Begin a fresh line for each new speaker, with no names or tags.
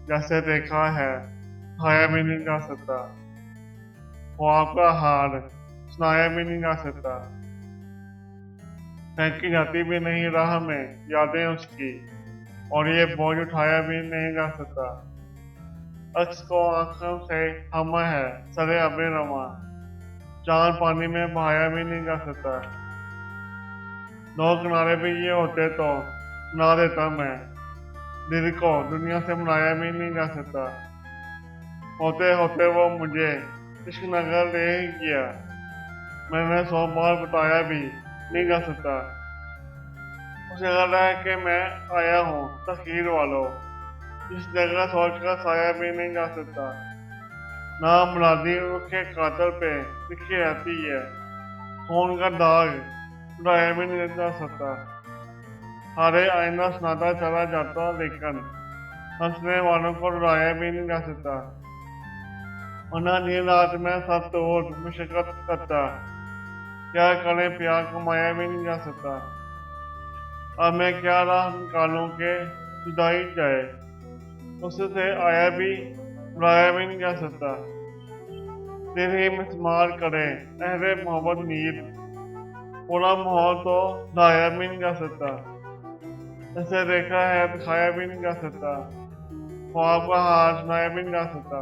जैसे देखा है खाया भी नहीं जा सकता, ख्वाब का हार सुनाया भी नहीं जा सकता, फेंकी जाती भी नहीं राह में यादें उसकी, और ये बोझ उठाया भी नहीं जा सकता। अक्स को आंखों से थामा है सरे अबे रमा, चांद पानी में बहाया भी नहीं जा सकता। दो किनारे भी ये होते तो सुना देता मैं, दिल को दुनिया से मनाया भी नहीं जा सकता। होते होते वो मुझे इश्क नगर ले ही गया, मैंने 100 बार बताया भी नहीं जा सकता। उसे लग रहा है कि मैं आया हूँ तस्वीर वालों, इस जगह सोच कर साया भी नहीं जा सकता। नाम मुरादी उसके कातर पे लिखी रहती है, खून का दाग उड़ाया भी नहीं जा सकता। सारे आईना सुनाता चला जाता लेकिन हंसने वालों को रुलाया भी नहीं जा सकता। वरना नींद रात में सब तोड़ मुशक्कत करता, क्या करे प्यार कमाया भी नहीं जा सकता। अब मैं क्या राह निकालूं के जुदाई जाए, उससे आया भी बुलाया भी नहीं जा सकता। दिल ही मिसमार करे अहरे मोहब्बत नीर, पूरा माहौल तो लाया भी नहीं जा सकता। जैसे देखा है दिखाया भी नहीं जा सकता, ख्वाब का हार सुनाया भी नहीं जा सकता।